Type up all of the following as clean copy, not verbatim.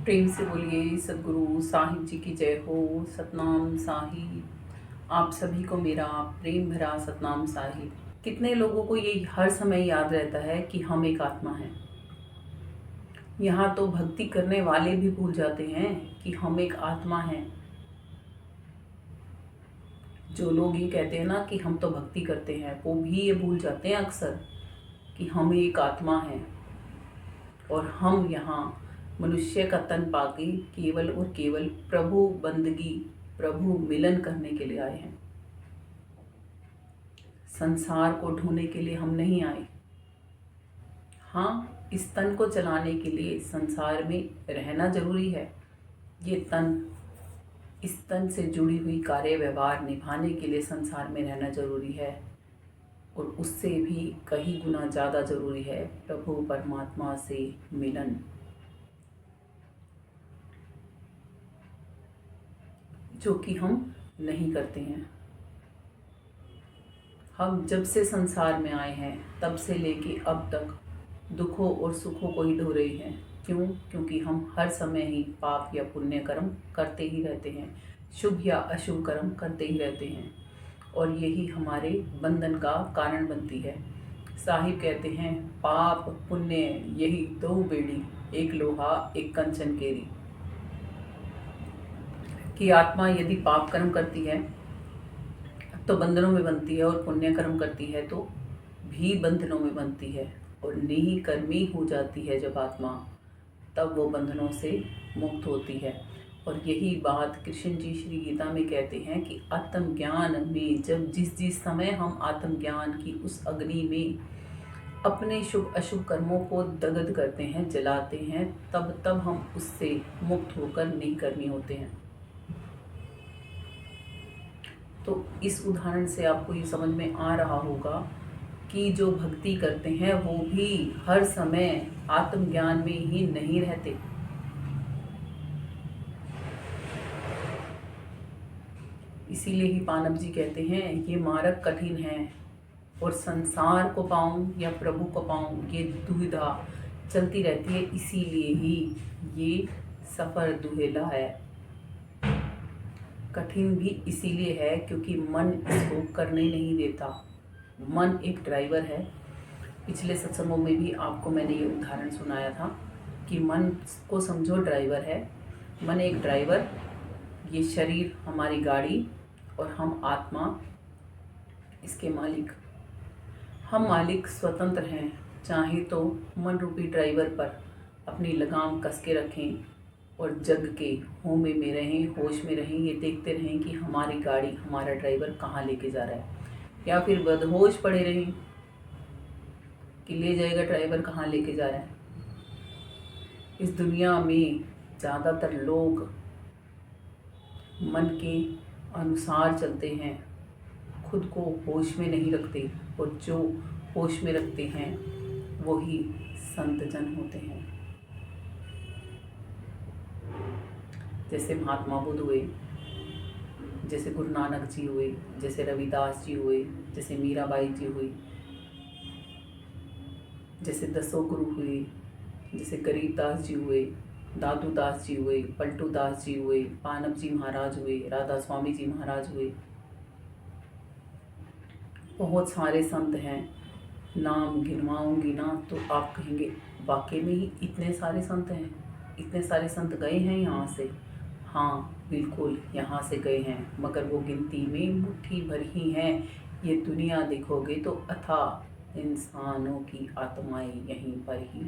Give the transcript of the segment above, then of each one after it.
प्रेम से बोलिए सदगुरु साहिब जी की जय हो। सतनाम साहिब। आप सभी को मेरा प्रेम भरा सतनाम साहिब। कितने लोगों को ये हर समय याद रहता है कि हम एक आत्मा हैं। यहाँ तो भक्ति करने वाले भी भूल जाते हैं कि हम एक आत्मा हैं। जो लोग ये कहते हैं ना कि हम तो भक्ति करते हैं, वो भी ये भूल जाते हैं अक्सर कि हम एक आत्मा हैं और हम यहाँ मनुष्य का तन पाके केवल और केवल प्रभु बंदगी, प्रभु मिलन करने के लिए आए हैं। संसार को ढूंढने के लिए हम नहीं आए। हाँ, इस तन को चलाने के लिए संसार में रहना जरूरी है। ये तन, इस तन से जुड़ी हुई कार्य व्यवहार निभाने के लिए संसार में रहना जरूरी है। और उससे भी कहीं गुना ज़्यादा जरूरी है प्रभु परमात्मा से मिलन। जो कि हम नहीं करते हैं। हम जब से संसार में आए हैं तब से लेके अब तक दुखों और सुखों को ही ढो रहे हैं। क्यों? क्योंकि हम हर समय ही पाप या पुण्य कर्म करते ही रहते हैं, शुभ या अशुभ कर्म करते ही रहते हैं और यही हमारे बंधन का कारण बनती है। साहिब कहते हैं पाप पुण्य यही दो बेड़ी, एक लोहा एक कंचन केरी। कि आत्मा यदि पाप कर्म करती है तो बंधनों में बनती है और पुण्य कर्म करती है तो भी बंधनों में बनती है और निःकर्मी हो जाती है जब आत्मा, तब वो बंधनों से मुक्त होती है। और यही बात कृष्ण जी श्री गीता में कहते हैं कि आत्मज्ञान में जब जिस समय हम आत्मज्ञान की उस अग्नि में अपने शुभ अशुभ कर्मों को दग्ध करते हैं, जलाते हैं, तब हम उससे मुक्त होकर निःकर्मी होते हैं। तो इस उदाहरण से आपको ये समझ में आ रहा होगा कि जो भक्ति करते हैं वो भी हर समय आत्मज्ञान में ही नहीं रहते। इसीलिए ही पानव जी कहते हैं ये मार्ग कठिन है और संसार को पाऊं या प्रभु को पाऊं ये दुविधा चलती रहती है। इसीलिए ही ये सफर दुहेला है। कठिन भी इसीलिए है क्योंकि मन इसको करने नहीं देता। मन एक ड्राइवर है। पिछले सत्संगों में भी आपको मैंने ये उदाहरण सुनाया था कि मन को समझो ड्राइवर है। मन एक ड्राइवर, ये शरीर हमारी गाड़ी और हम आत्मा इसके मालिक। हम मालिक स्वतंत्र हैं। चाहे तो मन रूपी ड्राइवर पर अपनी लगाम कस के रखें और जग के होमे में रहें, होश में रहें, ये देखते रहें कि हमारी गाड़ी, हमारा ड्राइवर कहाँ लेके जा रहा है, या फिर बदहोश पड़े रहें कि ले जाएगा ड्राइवर कहाँ लेके जा रहा है। इस दुनिया में ज़्यादातर लोग मन के अनुसार चलते हैं, खुद को होश में नहीं रखते और जो होश में रखते हैं वही संत जन होते हैं। जैसे महात्मा बुद्ध हुए, जैसे गुरु नानक जी हुए, जैसे रविदास जी हुए, जैसे मीराबाई जी हुई, जैसे दसों गुरु हुए, जैसे गरीबदास जी हुए, दादू दास जी हुए, पलटू दास जी हुए, पानव जी महाराज हुए, राधा स्वामी जी महाराज हुए। बहुत सारे संत हैं, नाम गिनवाऊंगी ना तो आप कहेंगे वाकई में ही इतने सारे संत हैं, इतने सारे संत गए हैं यहाँ से। हाँ बिल्कुल यहाँ से गए हैं, मगर वो गिनती में मुट्ठी भर ही हैं। ये दुनिया देखोगे तो अथाह इंसानों की आत्माएं यहीं पर ही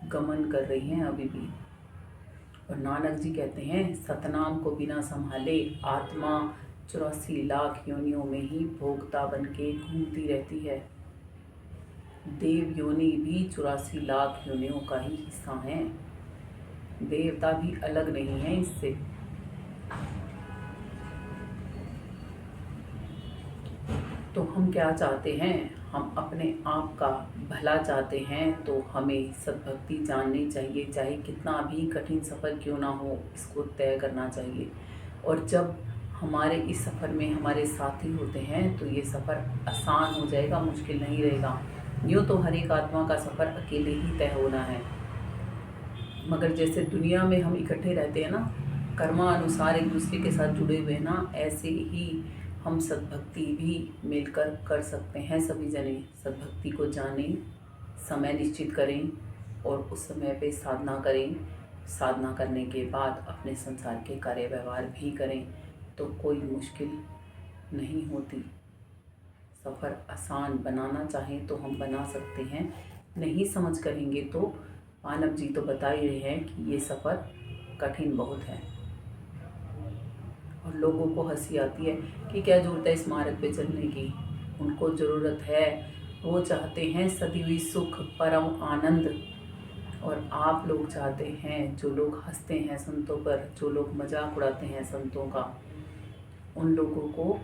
गमन कर रही हैं अभी भी। और नानक जी कहते हैं सतनाम को बिना संभाले आत्मा 84 लाख योनियों में ही भोगता बन के घूमती रहती है। देव योनि भी 84 लाख योनियों का ही हिस्सा है। देवता भी अलग नहीं है इससे। तो हम क्या चाहते हैं? हम अपने आप का भला चाहते हैं तो हमें सद्भक्ति जाननी चाहिए, चाहे कितना भी कठिन सफ़र क्यों ना हो, इसको तय करना चाहिए। और जब हमारे इस सफ़र में हमारे साथी होते हैं तो ये सफ़र आसान हो जाएगा, मुश्किल नहीं रहेगा। यूँ तो हर एक आत्मा का सफ़र अकेले ही तय होना है, मगर जैसे दुनिया में हम इकट्ठे रहते हैं ना, कर्मानुसार एक दूसरे के साथ जुड़े हुए ना, ऐसे ही हम सद्भक्ति भी मिलकर कर सकते हैं। सभी जने सद्भक्ति को जानें, समय निश्चित करें और उस समय पे साधना करें। साधना करने के बाद अपने संसार के कार्य व्यवहार भी करें तो कोई मुश्किल नहीं होती। सफ़र आसान बनाना चाहें तो हम बना सकते हैं, नहीं समझ करेंगे तो मानव जी तो बता ही रहे हैं कि ये सफ़र कठिन बहुत है। और लोगों को हंसी आती है कि क्या ज़रूरत है इस मार्ग पे चलने की। उनको ज़रूरत है, वो चाहते हैं सदी हुई सुख परम आनंद। और आप लोग चाहते हैं, जो लोग हंसते हैं संतों पर, जो लोग मजाक उड़ाते हैं संतों का, उन लोगों को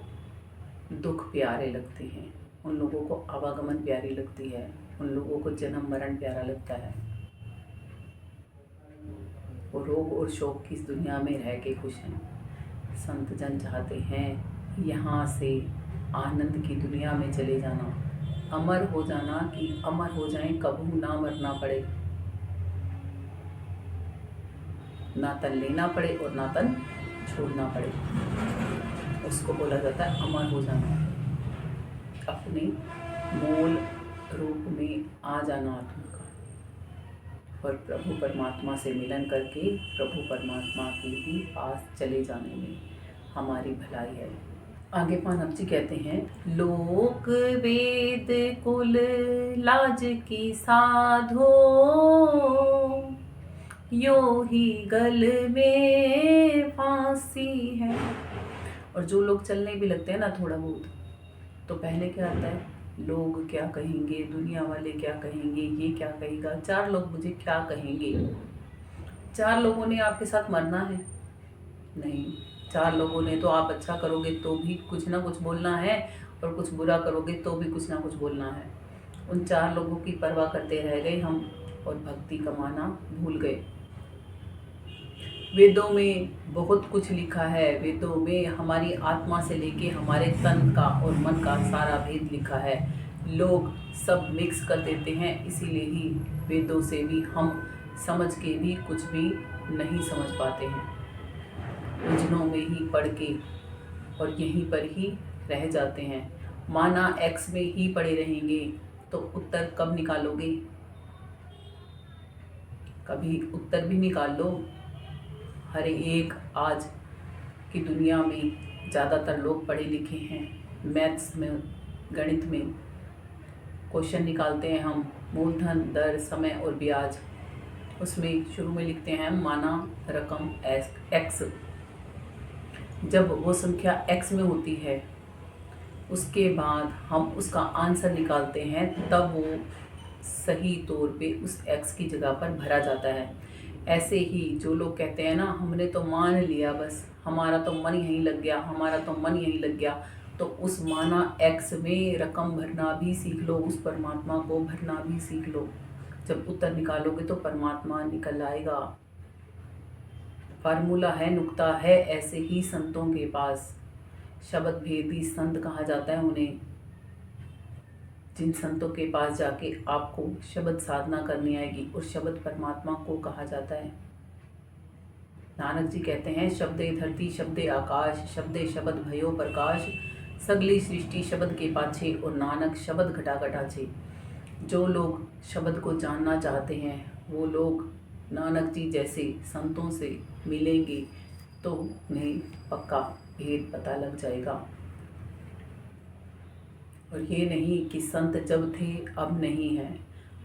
दुख प्यारे लगते हैं, उन लोगों को आवागमन प्यारी लगती है, उन लोगों को जन्म मरण प्यारा लगता है। वो रोग और शोक की इस दुनिया में रह के खुश हैं। संत जन चाहते हैं यहाँ से आनंद की दुनिया में चले जाना, अमर हो जाना, कि अमर हो जाएं, कभी ना मरना पड़े, ना तन लेना पड़े और ना तन छोड़ना पड़े। उसको बोला जाता है अमर हो जाना, अपने मूल रूप में आ जाना आत्मा का, और प्रभु परमात्मा से मिलन करके प्रभु परमात्मा के ही पास चले जाने में हमारी भलाई है। आगे मानव जी कहते हैं, लोक वेद कुल लाज की साधो, यो ही गल में फांसी है। और जो लोग चलने भी लगते हैं ना थोड़ा बहुत, तो पहले क्या आता है, लोग क्या कहेंगे, दुनिया वाले क्या कहेंगे, ये क्या कहेगा, चार लोग मुझे क्या कहेंगे। चार लोगों ने आपके साथ मरना है? नहीं। चार लोगों ने तो आप अच्छा करोगे तो भी कुछ ना कुछ बोलना है, और कुछ बुरा करोगे तो भी कुछ ना कुछ बोलना है। उन चार लोगों की परवाह करते रह गए हम, और भक्ति कमाना भूल गए। वेदों में बहुत कुछ लिखा है, वेदों में हमारी आत्मा से लेके हमारे तन का और मन का सारा भेद लिखा है। लोग सब मिक्स कर देते हैं, इसीलिए ही वेदों से भी हम समझ के भी कुछ भी नहीं समझ पाते हैं। उलझनों में ही पढ़ के और यहीं पर ही रह जाते हैं। माना एक्स में ही पड़े रहेंगे तो उत्तर कब निकालोगे? कभी उत्तर भी निकाल लो। हर एक आज की दुनिया में ज़्यादातर लोग पढ़े लिखे हैं। मैथ्स में, गणित में क्वेश्चन निकालते हैं हम, मूलधन, दर, समय और ब्याज। उसमें शुरू में लिखते हैं माना रकम एक्स। जब वो संख्या एक्स में होती है, उसके बाद हम उसका आंसर निकालते हैं, तब वो सही तौर पे उस एक्स की जगह पर भरा जाता है। ऐसे ही जो लोग कहते हैं ना, हमने तो मान लिया, बस हमारा तो मन यहीं लग गया, हमारा तो मन यहीं लग गया, तो उस माना एक्स में रकम भरना भी सीख लो, उस परमात्मा को भरना भी सीख लो। जब उत्तर निकालोगे तो परमात्मा निकल आएगा। फार्मूला है, नुक्ता है। ऐसे ही संतों के पास शब्द भेदी संत कहा जाता है उन्हें। जिन संतों के पास जाके आपको शब्द साधना करनी आएगी, और शब्द परमात्मा को कहा जाता है। नानक जी कहते हैं, शब्दे धरती शब्दे आकाश, शब्दे शब्द भयो प्रकाश, सगली सृष्टि शब्द के पाछे, और नानक शब्द घटा घटा छे। जो लोग शब्द को जानना चाहते हैं, वो लोग नानक जी जैसे संतों से मिलेंगे तो उन्हें पक्का भेद पता लग जाएगा। और ये नहीं कि संत जब थे अब नहीं हैं,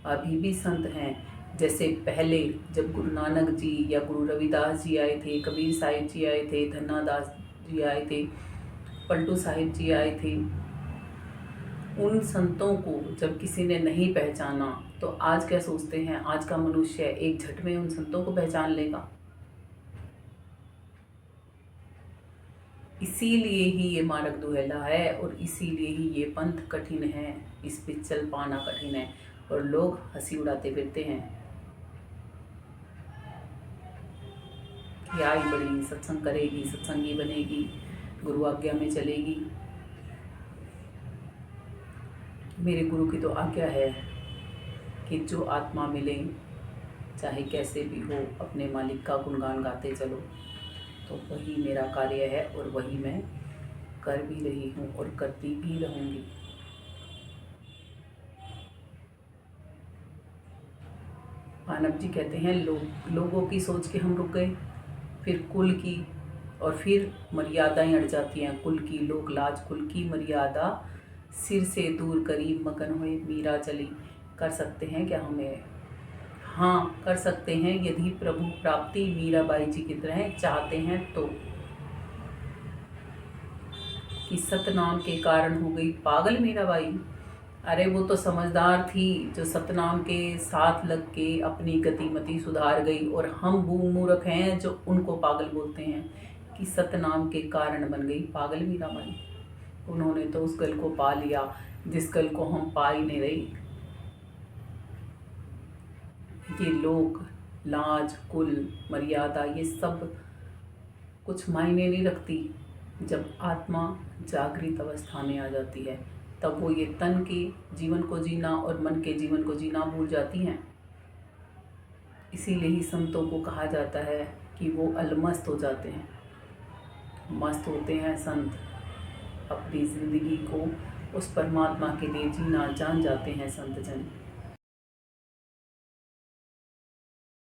अभी भी संत हैं। जैसे पहले जब गुरु नानक जी या गुरु रविदास जी आए थे, कबीर साहिब जी आए थे, धन्नादास जी आए थे, पलटू साहिब जी आए थे, उन संतों को जब किसी ने नहीं पहचाना, तो आज क्या सोचते हैं, आज का मनुष्य एक झट में उन संतों को पहचान लेगा। इसीलिए ही ये मार्ग दुहेला है, और इसीलिए ही ये पंथ कठिन है, इस पे चल पाना कठिन है, और लोग हंसी उड़ाते फिरते हैं कि आई बड़ी सत्संग करेगी, सत्संगी बनेगी, गुरु आज्ञा में चलेगी। मेरे गुरु की तो आज्ञा है कि जो आत्मा मिले, चाहे कैसे भी हो अपने मालिक का गुणगान गाते चलो। तो वही मेरा कार्य है और वही मैं कर भी रही हूँ और करती भी रहूँगी। मानव जी कहते हैं लोगों की सोच के हम रुक गए, फिर कुल की, और फिर मर्यादाएं अड़ जाती हैं। कुल की लोक लाज, कुल की मर्यादा सिर से दूर करी, मगन हुए मीरा चली। कर सकते हैं क्या हमें? हाँ, कर सकते हैं यदि प्रभु प्राप्ति मीराबाई जी की तरह चाहते हैं तो। कि सतनाम के कारण हो गई पागल मीराबाई। अरे वो तो समझदार थी जो सतनाम के साथ लग के अपनी गतिमति सुधार गई, और हम मूर्ख हैं जो उनको पागल बोलते हैं। कि सतनाम के कारण बन गई पागल मीराबाई। उन्होंने तो उस गल को पा लिया जिस गल को हम पा ही नहीं रही। ये लोक लाज कुल मर्यादा ये सब कुछ मायने नहीं रखती। जब आत्मा जागृत अवस्था में आ जाती है तब वो ये तन के जीवन को जीना और मन के जीवन को जीना भूल जाती हैं। इसीलिए ही संतों को कहा जाता है कि वो अलमस्त हो जाते हैं। मस्त होते हैं संत, अपनी जिंदगी को उस परमात्मा के लिए जीना जान जाते हैं संत जन।